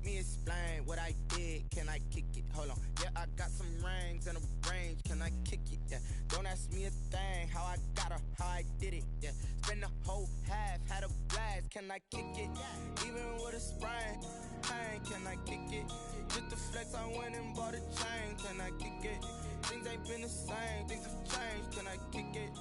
me explain what I did. Can I kick it? Hold on. Yeah, I got some rings and a range. Can I kick it? Yeah. Don't ask me a thing. How I got her, how I did it. Yeah. Spend the whole half, had a blast. Can I kick it? Even with a sprain. Pain, can I kick it? Just the flex, I went and bought a chain. Can I kick it? Things ain't been the same. Things have changed. Can I kick it?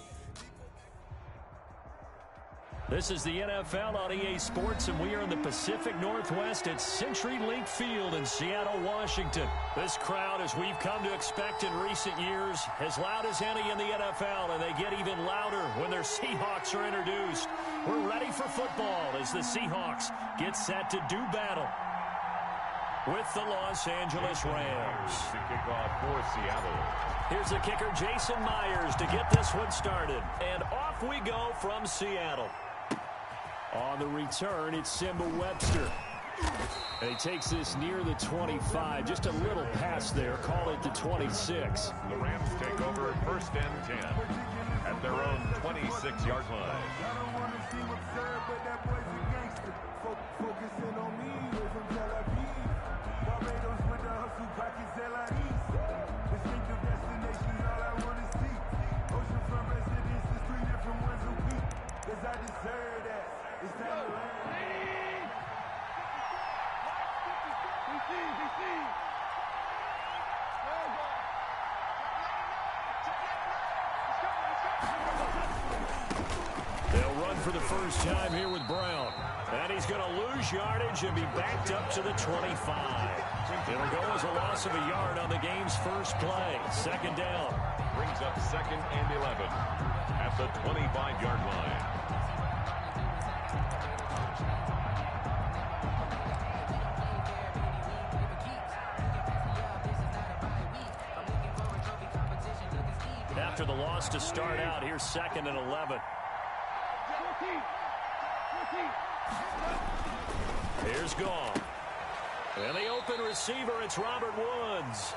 This is the NFL on EA Sports, and we are in the Pacific Northwest at CenturyLink Field in Seattle, Washington. This crowd, as we've come to expect in recent years, as loud as any in the NFL, and they get even louder when their Seahawks are introduced. We're ready for football as the Seahawks get set to do battle with the Los Angeles Rams. The kickoff for Seattle. Here's the kicker, Jason Myers, to get this one started. And off we go from Seattle. On the return, it's Simba Webster. And he takes this near the 25. Just a little pass there. Call it the 26. The Rams take over first and 10 at their own 26-yard line. I don't want to seem absurd, but that boy's a gangster. Focusing on me, we're from Tel Aviv. Barbados with the hustle, pockets LIEs. Distinctive destinations, all I want to see. Oceanfront residences, 3 different ones a week. Cause I deserve that. It's time to learn. They'll run for the first time here with Brown. And he's going to lose yardage and be backed up to the 25. It'll go as a loss of a yard on the game's first play. Second down. Brings up second and 11 at the 25-yard line. After the loss to start out, here's second and 11. Here's Goff. And the open receiver, it's Robert Woods.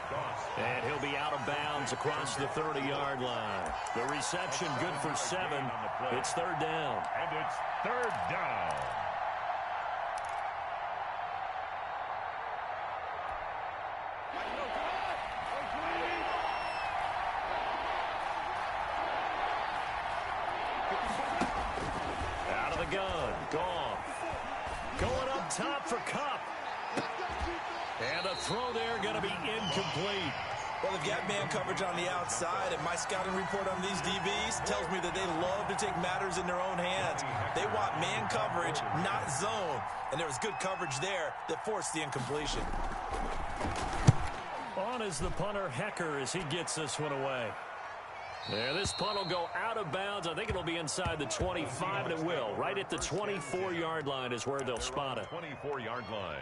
And he'll be out of bounds across the 30-yard line. The reception good for 7. It's third down. And it's third down. Out of the gun, Goff. Going up top for Kupp. And the throw there going to be incomplete. Well, they've got man coverage on the outside, and my scouting report on these DBs tells me that they love to take matters in their own hands. They want man coverage, not zone. And there was good coverage there that forced the incompletion. On is the punter, Hecker, as he gets this one away. There, this punt will go out of bounds. I think it'll be inside the 25, and it will. Right at the 24-yard line is where they'll spot it. 24-yard line.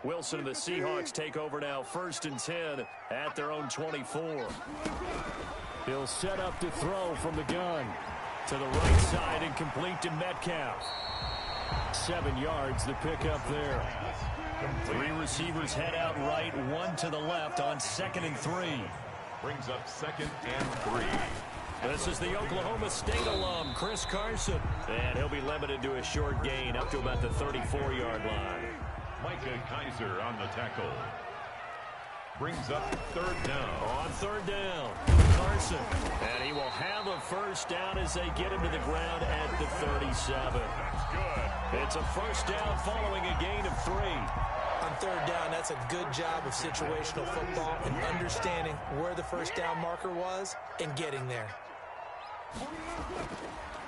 Wilson and the Seahawks take over now, first and 10 at their own 24. He'll set up to throw from the gun. To the right side and complete to Metcalf. 7 yards, the pickup there. 3 receivers head out right, 1 to the left on 2nd and 3. Brings up 2nd and 3. This is the Oklahoma State alum, Chris Carson. And he'll be limited to a short gain up to about the 34-yard line. Micah Kaiser on the tackle. Brings up third down. On third down, Carson. And he will have a first down as they get him to the ground at the 37. That's good. It's a first down following a gain of 3. On third down, that's a good job of situational football and understanding where the first down marker was and getting there.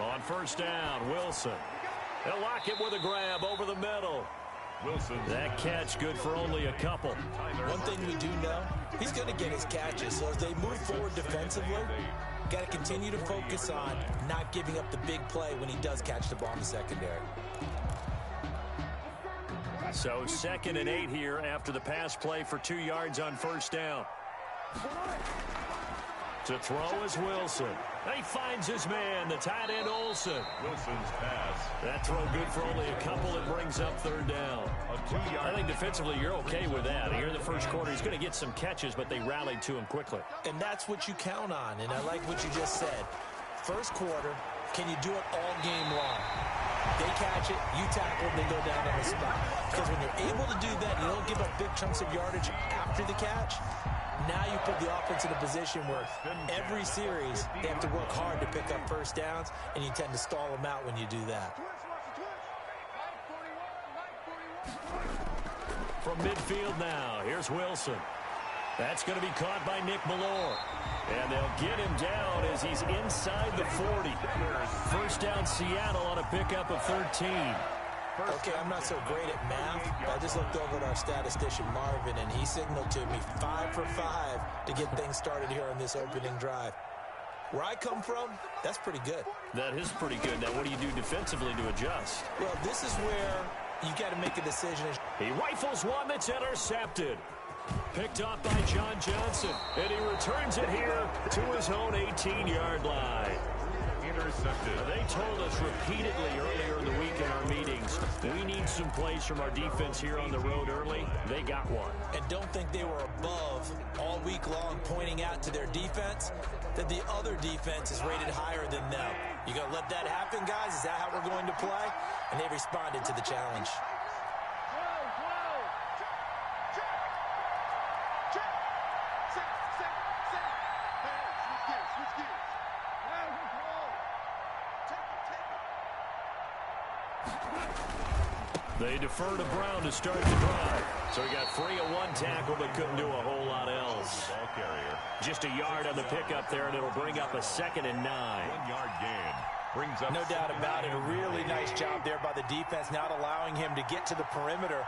On first down, Wilson. They'll lock it with a grab over the middle. Wilson. That catch good for only a couple. One thing we do know, he's going to get his catches. So as they move forward defensively, got to continue to focus on not giving up the big play when he does catch the ball in the secondary. So 2nd and 8 here after the pass play for 2 yards on first down. To throw is Wilson. He finds his man, the tight end Olsen. Wilson's pass. That throw good for only a couple. It brings up third down. A 2-yard. I think defensively you're okay with that. Here in the first quarter, he's going to get some catches, but they rallied to him quickly. And that's what you count on, and I like what you just said. First quarter, can you do it all game long? They catch it, you tackle, they go down on the spot. Because when you're able to do that, you don't give up big chunks of yardage after the catch. Now you put the offense in a position where every series they have to work hard to pick up first downs, and you tend to stall them out when you do that. From midfield now, here's Wilson. That's going to be caught by Nick Malore. And they'll get him down as he's inside the 40. First down Seattle on a pickup of 13. Okay, I'm not so great at math, but I just looked over at our statistician, Marvin, and he signaled to me 5 for 5 to get things started here on this opening drive. Where I come from, that's pretty good. That is pretty good. Now, what do you do defensively to adjust? Well, this is where you got to make a decision. He rifles one that's intercepted. Picked up by John Johnson, and he returns it here to his own 18-yard line. Intercepted. They told us repeatedly earlier in the week in our meetings, we need some plays from our defense here on the road early. They got one. And don't think they were above all week long pointing out to their defense that the other defense is rated higher than them. You going to let that happen, guys? Is that how we're going to play? And they responded to the challenge. They defer to Brown to start the drive. So he got free of one tackle but couldn't do a whole lot else. Ball carrier. Just a yard on the pickup there, and it'll bring up a 2nd and 9. 1-yard gain. Brings up No doubt about it. A really nice job there by the defense, not allowing him to get to the perimeter.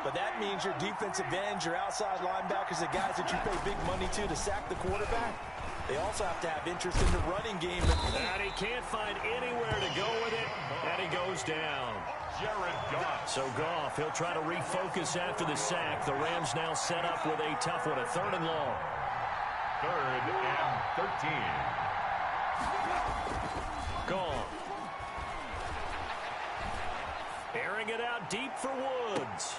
But that means your defensive ends, your outside linebackers, the guys that you pay big money to sack the quarterback, they also have to have interest in the running game. And he can't find anywhere to go with it, and he goes down. Jared Goff. So Goff, he'll try to refocus after the sack. The Rams now set up with a tough one, a 3rd and long. 3rd and 13. Gone. Airing it out deep for Woods.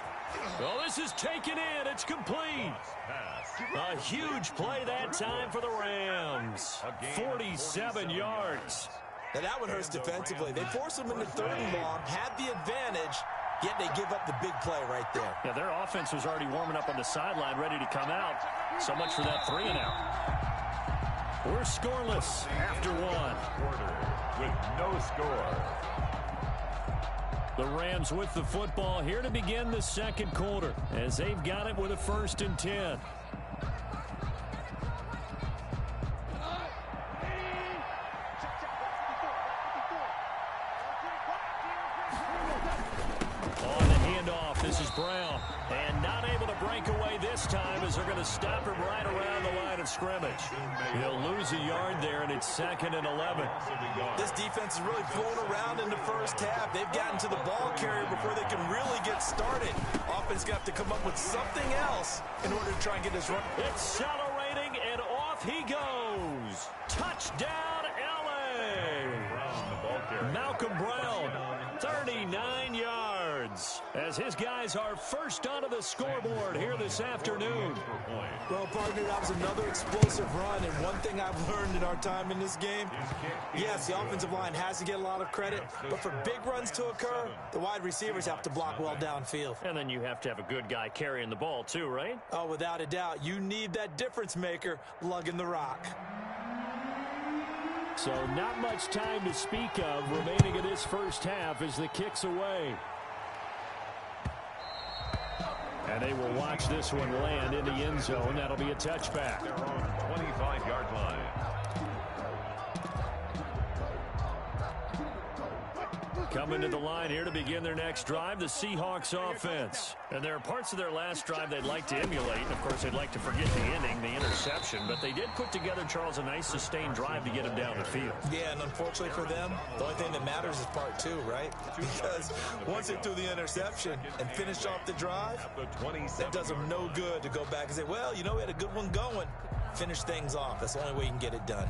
Oh, this is taken in. It's complete. Pass. A huge play that time for the Rams. 47 yards. Now that one hurts defensively. They force them into 3rd and long, had the advantage, yet they give up the big play right there. Yeah, their offense was already warming up on the sideline, ready to come out. So much for that 3 and out. We're scoreless after one. Quarter with no score. The Rams with the football here to begin the 2nd quarter as they've got it with a 1st and 10. On the handoff, this is Brown. And not able to break away this time as they're going to stop him right around the line of scrimmage. He'll lose a yard there, and it's 2nd and 11. This defense is really flown around in the first half. They've gotten to the ball carrier before they can really get started. Offense got to come up with something else in order to try and get this run. Accelerating, and off he goes. Touchdown, L.A. Malcolm Brown, 39 yards, as his guys are first onto the scoreboard here this afternoon. Well, partner, that was another explosive run, and one thing I've learned in our time in this game, yes, the offensive line has to get a lot of credit, but for big runs to occur, the wide receivers have to block well downfield. And then you have to have a good guy carrying the ball too, right? Oh, without a doubt. You need that difference maker lugging the rock. So not much time to speak of remaining in this first half as the kick's away. And they will watch this one land in the end zone. That'll be a touchback. Their own 25-yard line. Coming to the line here to begin their next drive, the Seahawks offense. And there are parts of their last drive they'd like to emulate. Of course, they'd like to forget the inning, the interception. But they did put together, Charles, a nice sustained drive to get them down the field. Yeah, and unfortunately for them, the only thing that matters is part 2, right? Because once they threw the interception and finished off the drive, that does them no good to go back and say, well, you know, we had a good one going. finish things off. That's the only way you can get it done.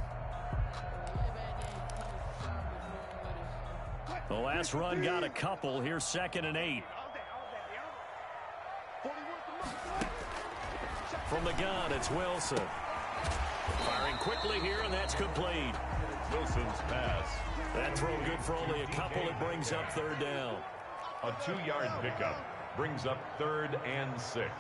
The last run got a couple. Here's 2nd and 8. From the gun, it's Wilson. Firing quickly here, and that's complete. Wilson's pass. That throw good for only a couple. It brings up 3rd down. A 2-yard pickup brings up 3rd and 6.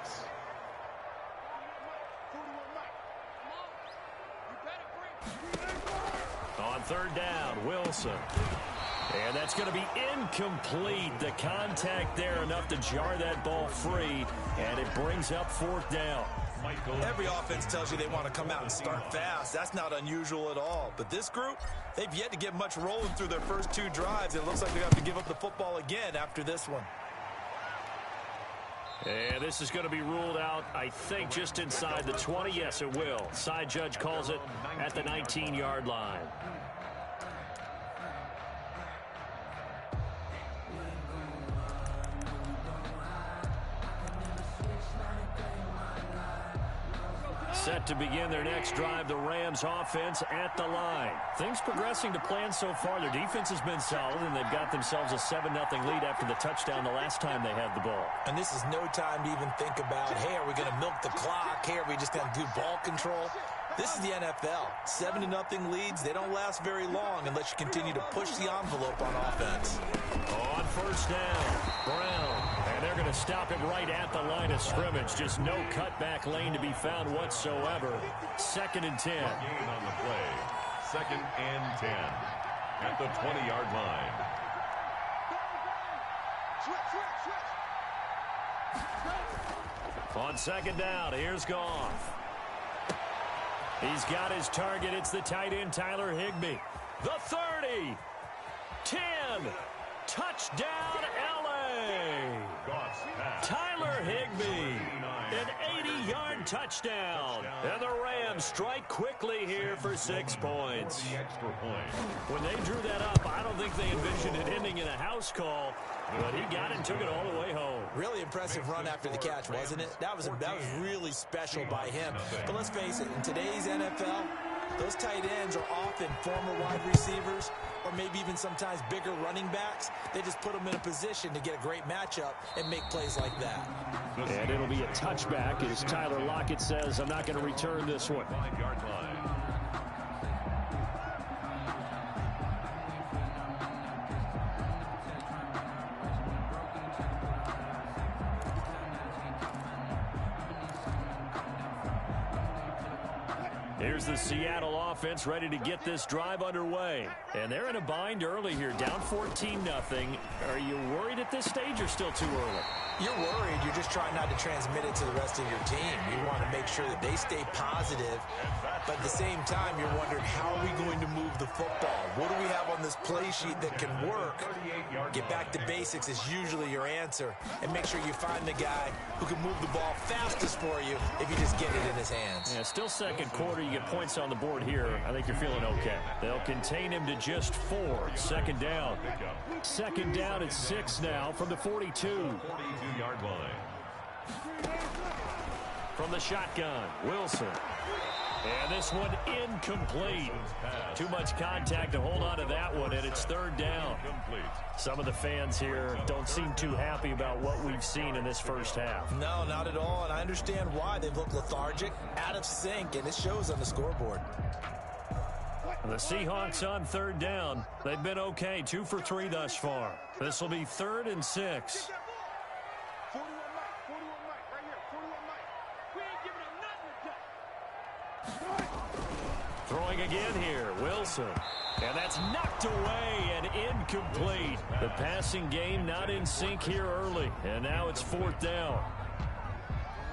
On 3rd down, Wilson. And that's going to be incomplete. The contact there enough to jar that ball free, and it brings up 4th down. Every offense tells you they want to come out and start fast. That's not unusual at all. But this group, they've yet to get much rolling through their first 2 drives. It looks like they have to give up the football again after this one. And this is going to be ruled out, I think, just inside the 20. Yes, it will. Side judge calls it at the 19-yard line. Set to begin their next drive, the Rams offense at the line. Things progressing to plan so far. Their defense has been solid, and they've got themselves a 7-0 lead after the touchdown the last time they had the ball. And this is no time to even think about, hey, are we going to milk the clock? Hey, are we just going to do ball control? This is the NFL. 7-0 leads, they don't last very long unless you continue to push the envelope on offense. On 1st down, Brown. And they're going to stop him right at the line of scrimmage. Just no cutback lane to be found whatsoever. 2nd and 10. Gain on the play. 2nd and 10 at the 20-yard line. On 2nd down, here's Goff. He's got his target. It's the tight end, Tyler Higbee. The 30. 10. Touchdown, L.A. Tyler Higbee. An 80-yard touchdown. And the Rams strike quickly here for 6 points. When they drew that up, I don't think they envisioned it ending in a house call. But he got it and took it all the way home. Really impressive run after the catch, wasn't it? That was really special by him. But let's face it, in today's NFL, those tight ends are often former wide receivers or maybe even sometimes bigger running backs. They just put them in a position to get a great matchup and make plays like that. And it'll be a touchback as Tyler Lockett says, I'm not going to return this one. 5-yard line. Here's the Seattle offense ready to get this drive underway. And they're in a bind early here, down 14-0. Are you worried at this stage or still too early? You're worried. You're just trying not to transmit it to the rest of your team. You want to make sure that they stay positive. But at the same time, you're wondering, how are we going to move the football? What do we have on this play sheet that can work? Get back to basics is usually your answer. And make sure you find the guy who can move the ball fastest for you if you just get it in his hands. Yeah, still 2nd quarter. You get points on the board here. I think you're feeling okay. They'll contain him to just 4. 2nd down. 2nd down at 6 now from the 42. 42-yard line. From the shotgun, Wilson. And this one incomplete. Too much contact to hold on to that one, and it's 3rd down. Some of the fans here don't seem too happy about what we've seen in this first half. No, not at all, and I understand why. They've looked lethargic, out of sync, and it shows on the scoreboard. The Seahawks on 3rd down. They've been okay, 2 for 3 thus far. This will be 3rd and 6. Throwing again here, Wilson. And that's knocked away and incomplete. The passing game not in sync here early. And now it's 4th down.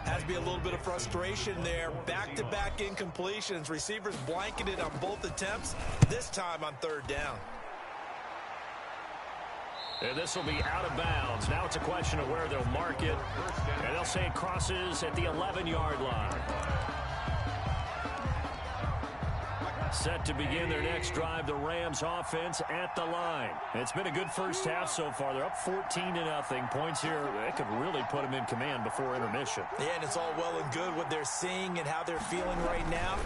Has to be a little bit of frustration there. Back-to-back incompletions. Receivers blanketed on both attempts, this time on 3rd down. And this will be out of bounds. Now it's a question of where they'll mark it. And they'll say it crosses at the 11-yard line. Set to begin their next drive, the Rams offense at the line. It's been a good first half so far. They're up 14-0. Points here, it could really put them in command before intermission. Yeah, and it's all well and good what they're seeing and how they're feeling right now.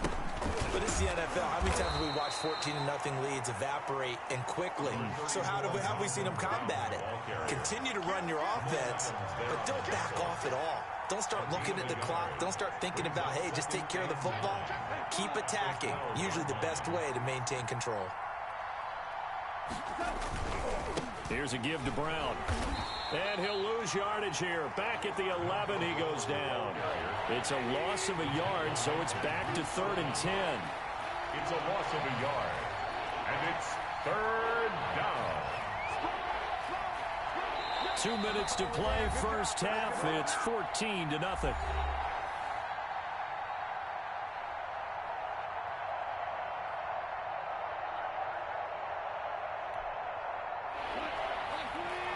But it's the NFL. How many times have we watched 14-0 leads evaporate and quickly? So how have we seen them combat it? Continue to run your offense, but don't back off at all. Don't start looking at the clock. Don't start thinking about, hey, just take care of the football. Keep attacking. Usually the best way to maintain control. Here's a give to Brown. And he'll lose yardage here. Back at the 11, he goes down. It's a loss of a yard, so it's back to 3rd and 10. It's a loss of a yard. And it's 3rd down. 2 minutes to play, first half. It's 14-0.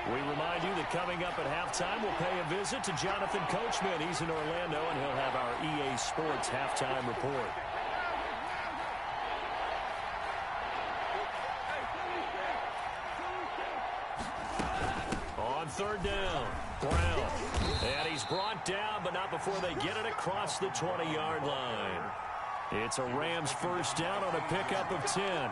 We remind you that coming up at halftime, we'll pay a visit to Jonathan Coachman. He's in Orlando, and he'll have our EA Sports halftime report. On 3rd down, Brown. And he's brought down, but not before they get it across the 20-yard line. It's a Rams first down on a pickup of 10.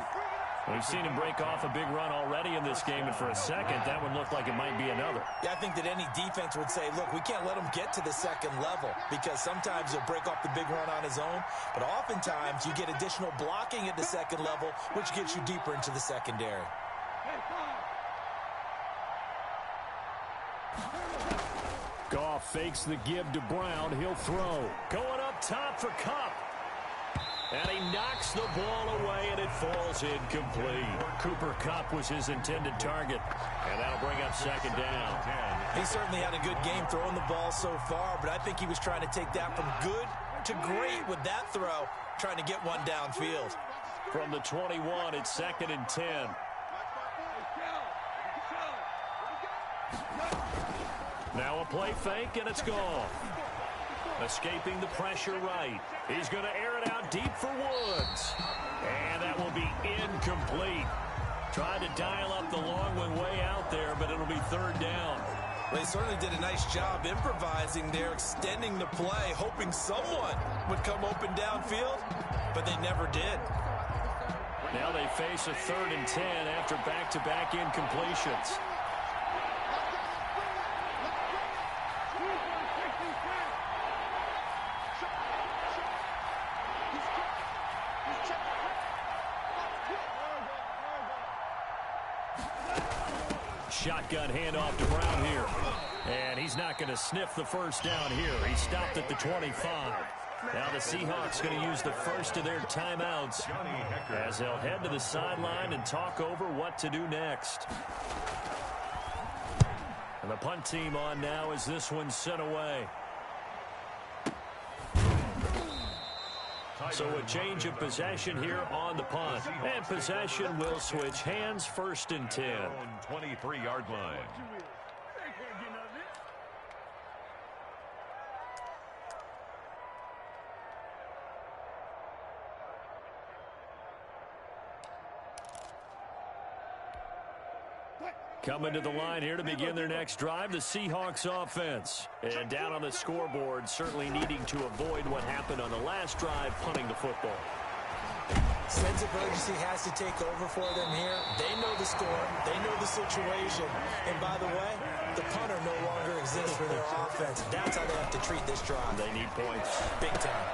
We've seen him break off a big run already in this game, and for a second, that would look like it might be another. Yeah, I think that any defense would say, look, we can't let him get to the second level because sometimes he'll break off the big run on his own, but oftentimes you get additional blocking at the second level, which gets you deeper into the secondary. Goff fakes the give to Brown. He'll throw. Going up top for Kupp. And he knocks the ball away, and it falls incomplete. Cooper Kupp was his intended target, and that'll bring up 2nd down. He certainly had a good game throwing the ball so far, but I think he was trying to take that from good to great with that throw, trying to get one downfield. From the 21, it's 2nd and 10. Now a play fake, and it's gone. Escaping the pressure right. He's going to air it out deep for Woods. And that will be incomplete. Tried to dial up the long one way out there, but it'll be 3rd down. They certainly did a nice job improvising there, extending the play, hoping someone would come open downfield, but they never did. Now they face a 3rd and 10 after back-to-back incompletions. Shotgun handoff to Brown here. And he's not going to sniff the first down here. He stopped at the 25. Now the Seahawks going to use the first of their timeouts as they'll head to the sideline and talk over what to do next. And the punt team on now as this one's sent away. So a change of possession here on the punt. And possession will switch hands, 1st and 10. 23-yard line. Coming to the line here to begin their next drive, the Seahawks offense. And down on the scoreboard, certainly needing to avoid what happened on the last drive, punting the football. Sense of urgency has to take over for them here. They know the score. They know the situation. And by the way, the punter no longer exists for their offense. That's how they have to treat this drive. They need points. Big time.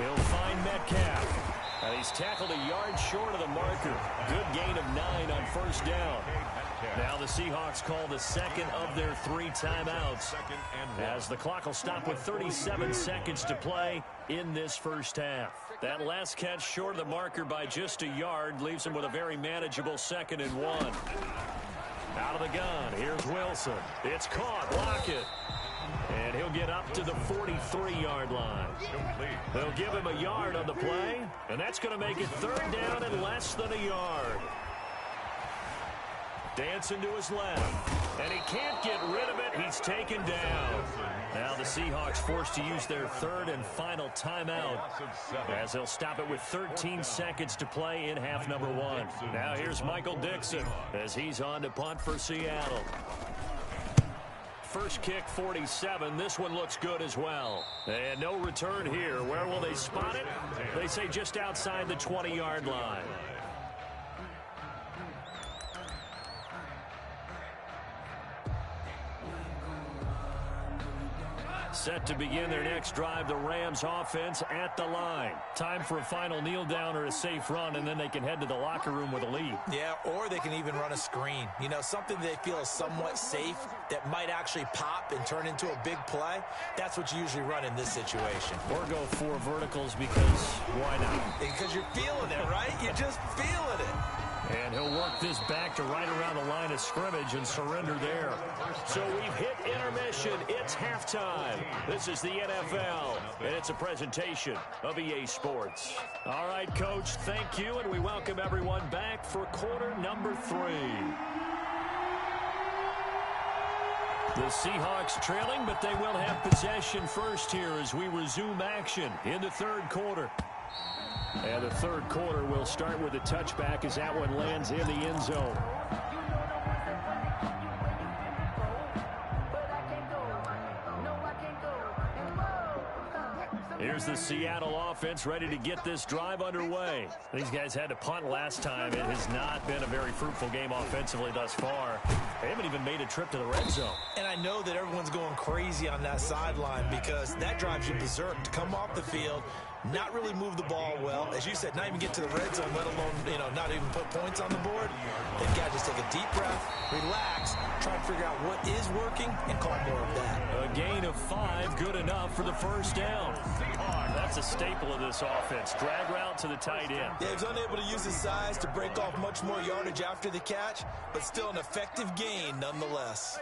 He'll find Metcalf. And he's tackled a yard short of the marker. Good gain of 9 on 1st down. Now the Seahawks call the second of their 3 timeouts as the clock will stop with 37 seconds to play in this first half. That last catch short of the marker by just a yard leaves him with a very manageable 2nd and 1. Out of the gun, here's Wilson. It's caught, block it. And he'll get up to the 43-yard line. They'll give him a yard on the play, and that's going to make it 3rd down and less than a yard. Dancing to his left. And he can't get rid of it. He's taken down. Now the Seahawks forced to use their third and final timeout as they'll stop it with 13 seconds to play in half number one. Now here's Michael Dixon as he's on to punt for Seattle. First kick, 47. This one looks good as well. And no return here. Where will they spot it? They say just outside the 20-yard line. Set to begin their next drive, the Rams offense at the line. Time for a final kneel down or a safe run, and then they can head to the locker room with a lead. Yeah, or they can even run a screen. You know, something they feel is somewhat safe that might actually pop and turn into a big play. That's what you usually run in this situation. Or go 4 verticals because why not? Because you're feeling it, right? You're just feeling it. And he'll work this back to right around the line of scrimmage and surrender there. So we've hit intermission. It's halftime. This is the NFL, and it's a presentation of EA Sports. All right, Coach, thank you, and we welcome everyone back for quarter number 3. The Seahawks trailing, but they will have possession first here as we resume action in the third quarter. And the third quarter will start with a touchback as that one lands in the end zone. Here's the Seattle offense ready to get this drive underway. These guys had to punt last time. It has not been a very fruitful game offensively thus far. They haven't even made a trip to the red zone. And I know that everyone's going crazy on that sideline because that drives you berserk to come off the field, not really move the ball well. As you said, not even get to the red zone, let alone, not even put points on the board. They've got to just take a deep breath, relax, try to figure out what is working, and call more of that. A gain of 5, good enough for the first down. That's a staple of this offense. Drag route to the tight end. Yeah, he's unable to use his size to break off much more yardage after the catch, but still an effective gain nonetheless.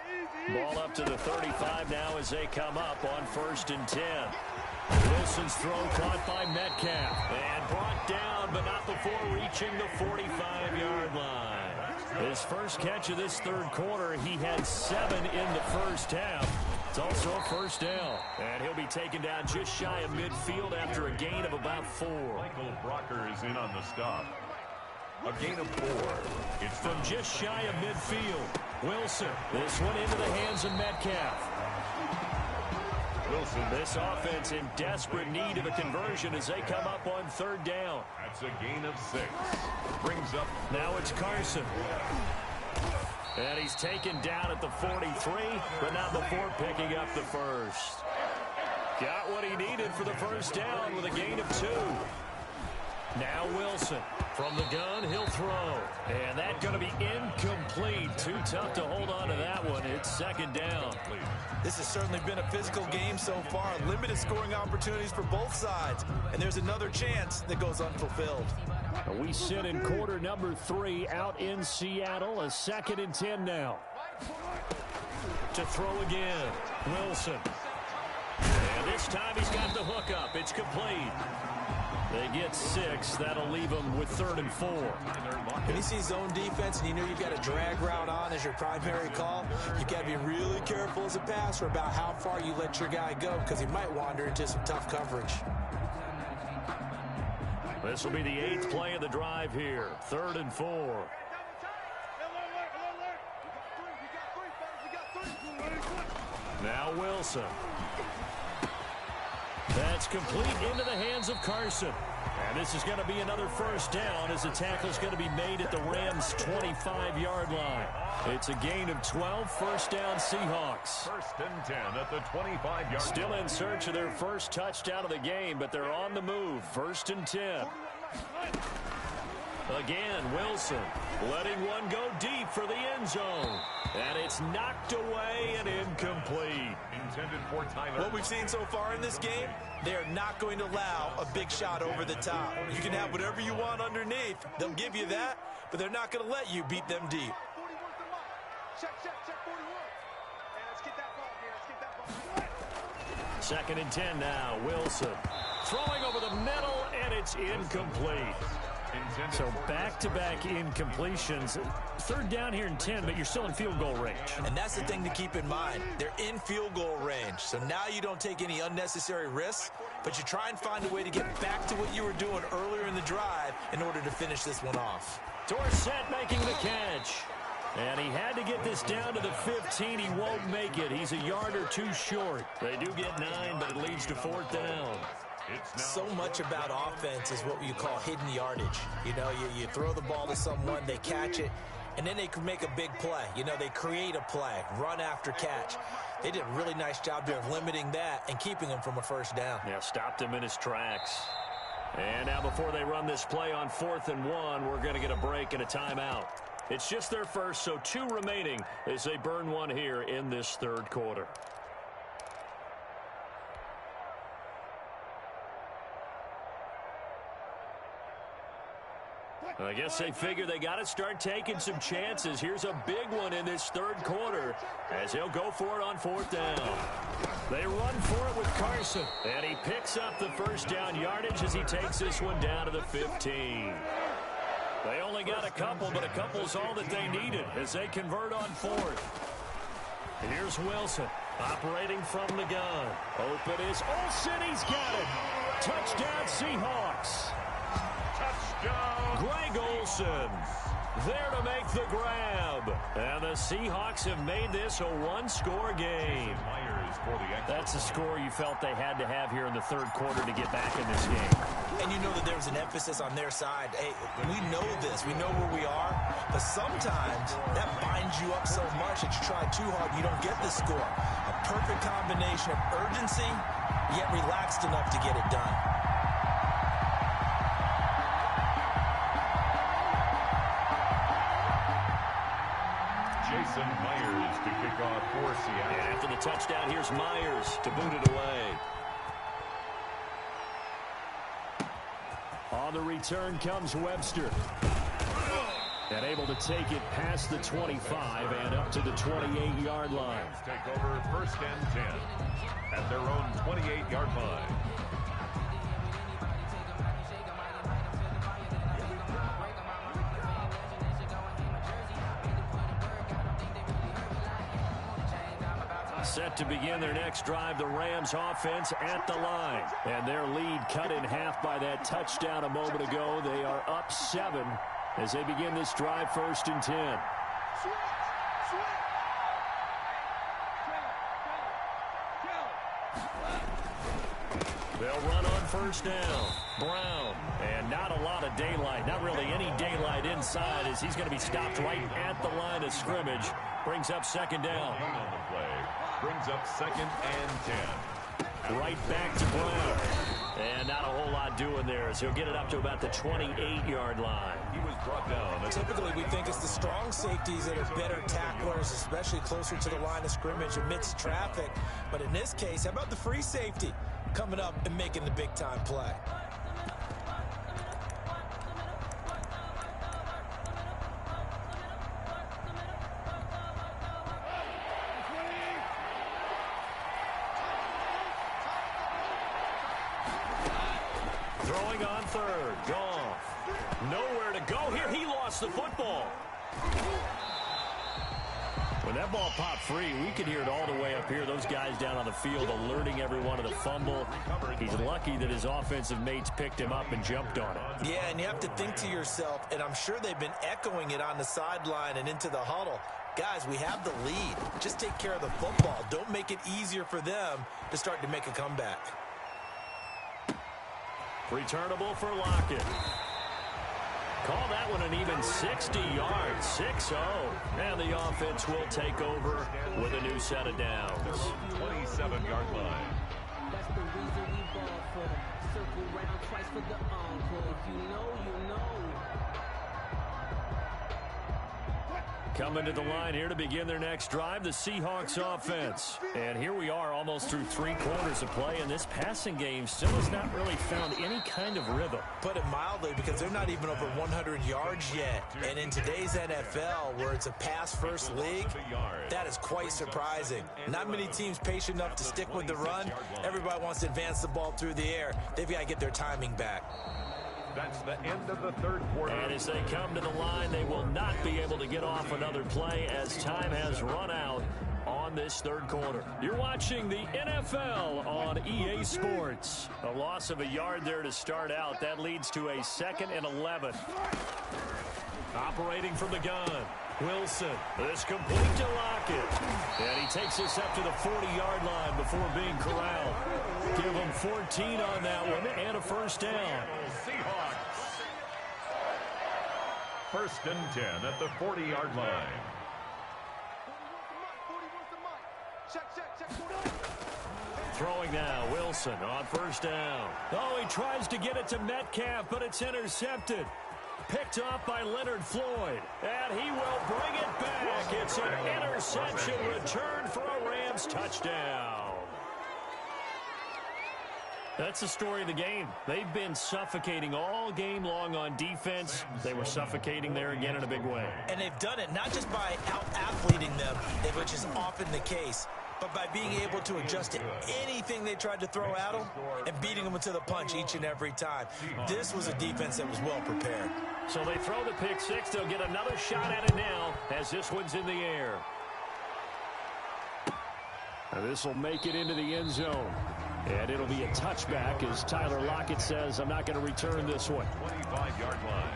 Ball up to the 35 now as they come up on 1st and 10. Wilson's throw caught by Metcalf and brought down, but not before reaching the 45-yard line. His first catch of this third quarter, he had 7 in the first half. It's also a first down, and he'll be taken down just shy of midfield after a gain of about 4. Michael Brocker is in on the stop. A gain of 4. It's from just shy of midfield. Wilson, this one into the hands of Metcalf. Wilson, this offense in desperate need of a conversion as they come up on 3rd down. That's a gain of 6. Brings up. Now it's Carson. And he's taken down at the 43, but not before picking up the first. Got what he needed for the first down with a gain of 2. Now Wilson from the gun, he'll throw. And that's going to be incomplete. Too tough to hold on to that one. It's 2nd down. This has certainly been a physical game so far. Limited scoring opportunities for both sides. And there's another chance that goes unfulfilled. We sit in quarter number 3 out in Seattle. A 2nd and 10 now. To throw again. Wilson. And this time he's got the hook up. It's complete. They get 6. That'll leave them with 3rd and 4. When you see zone defense and you know you've got a drag route on as your primary call, you've got to be really careful as a passer about how far you let your guy go because he might wander into some tough coverage. This will be the 8th play of the drive here. 3rd and 4. Now Wilson. That's complete into the hands of Carson. And this is going to be another first down as the tackle's going to be made at the Rams' 25-yard line. It's a gain of 12, first down Seahawks. 1st and 10 at the 25-yard line. Still in search of their first touchdown of the game, but they're on the move. 1st and 10. Again, Wilson letting one go deep for the end zone. And it's knocked away and incomplete. Intended for Tyler. What we've seen so far in this game, they are not going to allow a big shot over the top. You can have whatever you want underneath. They'll give you that, but they're not going to let you beat them deep. Check 41. And let's get that ball here. Let's get that ball. 2nd and 10 now. Wilson throwing over the middle, and it's incomplete. So back-to-back incompletions. Third down here in 10, but you're still in field goal range. And that's the thing to keep in mind. They're in field goal range. So now you don't take any unnecessary risks, but you try and find a way to get back to what you were doing earlier in the drive in order to finish this one off. Dorsett making the catch. And he had to get this down to the 15. He won't make it. He's a yard or two short. They do get 9, but it leads to 4th down. So much about offense is what you call hidden yardage. You know, you throw the ball to someone, they catch it, and then they can make a big play. You know, they create a play, run after catch. They did a really nice job there of limiting that and keeping him from a first down. Yeah, stopped him in his tracks. And now before they run this play on 4th and 1, we're going to get a break and a timeout. It's just their first, so 2 remaining as they burn one here in this third quarter. I guess they figure they got to start taking some chances. Here's a big one in this third quarter as he'll go for it on 4th down. They run for it with Carson, and he picks up the first down yardage as he takes this one down to the 15. They only got a couple, but a couple's all that they needed as they convert on 4th. Here's Wilson operating from the gun. Open is Olsen. He's got it. Touchdown, Seahawks. Touchdown. Greg Olsen there to make the grab. And the Seahawks have made this a one-score game. That's the score you felt they had to have here in the third quarter to get back in this game. And you know that there's an emphasis on their side. Hey, we know this. We know where we are. But sometimes that binds you up so much that you try too hard and you don't get the score. A perfect combination of urgency, yet relaxed enough to get it done. Jason Myers to kick off for Seattle. And after the touchdown, here's Myers to boot it away. On the return comes Webster. And able to take it past the 25 and up to the 28-yard line. Take over 1st and 10 at their own 28-yard line. Set to begin their next drive, the Rams offense at the line. And their lead cut in half by that touchdown a moment ago. They are up 7 as they begin this drive, 1st and 10. They'll run on 1st down. Brown. And not a lot of daylight. Not really any daylight inside as he's going to be stopped right at the line of scrimmage. Brings up 2nd down. On the play. Brings up 2nd and 10. Right back to Brown. And not a whole lot doing there as he'll get it up to about the 28-yard line. He was brought down. Typically, we think it's the strong safeties that are better tacklers, especially closer to the line of scrimmage amidst traffic. But in this case, how about the free safety coming up and making the big-time play? Throwing on 3rd. Goff. Nowhere to go here. He lost the football. When that ball popped free, we could hear it all the way up here. Those guys down on the field alerting everyone of the fumble. He's lucky that his offensive mates picked him up and jumped on it. Yeah, and you have to think to yourself, and I'm sure they've been echoing it on the sideline and into the huddle. Guys, we have the lead. Just take care of the football. Don't make it easier for them to start to make a comeback. Returnable for Lockett. Call that one an even 60 yards, 6-0. And the offense will take over with a new set of downs. 27-yard line. That's the reason we ball for them. Circle round twice for the encore. If you know, you know. Coming to the line here to begin their next drive, the Seahawks offense. And here we are almost through 3 quarters of play, and this passing game still has not really found any kind of rhythm. Put it mildly, because they're not even over 100 yards yet. And in today's NFL, where it's a pass-first league, that is quite surprising. Not many teams patient enough to stick with the run. Everybody wants to advance the ball through the air. They've got to get their timing back. That's the end of the third quarter. And as they come to the line, they will not be able to get off another play as time has run out on this third quarter. You're watching the NFL on EA Sports. A loss of a yard there to start out. That leads to a 2nd and 11. Operating from the gun, Wilson. This complete to Lockett. And he takes us up to the 40-yard line before being corralled. Give him 14 on that one and a first down. Seahawks. 1st and 10 at the 40-yard line. Throwing now, Wilson on first down. Oh, he tries to get it to Metcalf, but it's intercepted. Picked off by Leonard Floyd. And he will bring it back. It's an interception return for a Rams touchdown. That's the story of the game. They've been suffocating all game long on defense. They were suffocating there again in a big way. And they've done it not just by out-athleting them, which is often the case, but by being able to adjust to anything they tried to throw at them and beating them to the punch each and every time. This was a defense that was well prepared. So they throw the pick six. They'll get another shot at it now as this one's in the air. And this will make it into the end zone. And it'll be a touchback as Tyler Lockett says, I'm not going to return this one. 25-yard line.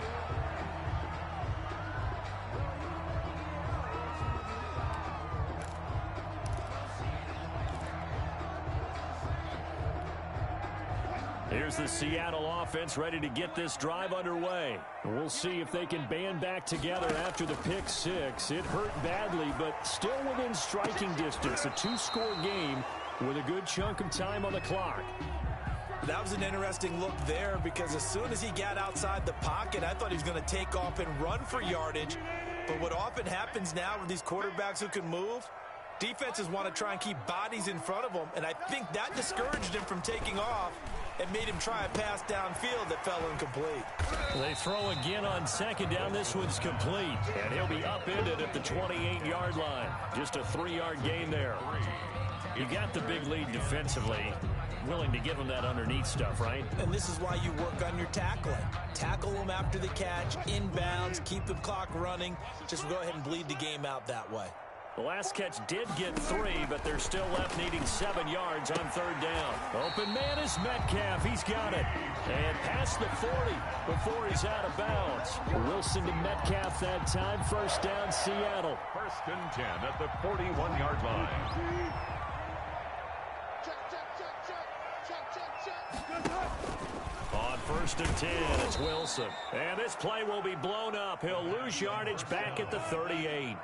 Here's the Seattle offense ready to get this drive underway. And we'll see if they can band back together after the pick six. It hurt badly, but still within striking distance. A two-score game with a good chunk of time on the clock. That was an interesting look there because as soon as he got outside the pocket, I thought he was going to take off and run for yardage. But what often happens now with these quarterbacks who can move, defenses want to try and keep bodies in front of them, and I think that discouraged him from taking off and made him try a pass downfield that fell incomplete. They throw again on second down. This one's complete, and he'll be upended at the 28-yard line. Just a 3-yard gain there. You got the big lead defensively. Willing to give them that underneath stuff, right? And this is why you work on your tackling. Tackle them after the catch, inbounds, keep the clock running. Just go ahead and bleed the game out that way. The last catch did get 3, but they're still left needing 7 yards on third down. Open man is Metcalf. He's got it. And past the 40 before he's out of bounds. Wilson to Metcalf that time. First down, Seattle. 1st and 10 at the 41-yard line. On 1st and 10, it's Wilson. And this play will be blown up. He'll lose yardage back at the 38.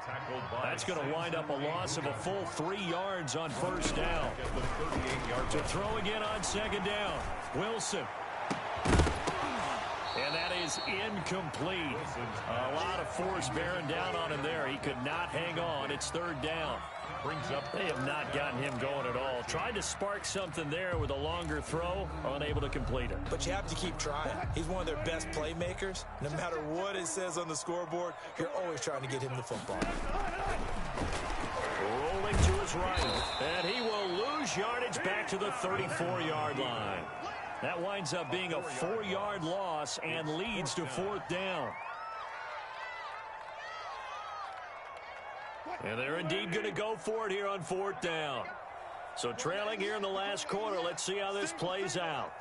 That's going to wind up a loss of a full 3 yards on first down. To throw again on second down. Wilson. And that is incomplete. A lot of force bearing down on him there. He could not hang on. It's third down. They have not gotten him going at all. Tried to spark something there with a longer throw, unable to complete it. But you have to keep trying. He's one of their best playmakers. No matter what it says on the scoreboard, you're always trying to get him the football. Rolling to his right, and he will lose yardage back to the 34-yard line. That winds up being a 4-yard loss and leads to fourth down. And they're indeed going to go for it here on fourth down. So trailing here in the last quarter, let's see how this plays out.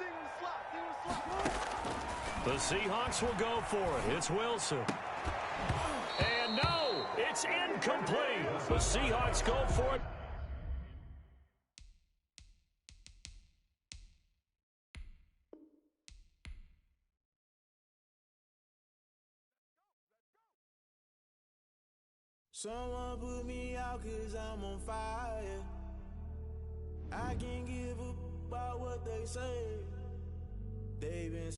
The Seahawks will go for it. It's Wilson. And no, it's incomplete. The Seahawks go for it. Someone put me out 'cause I'm on fire. I can't give up about what they say. They've been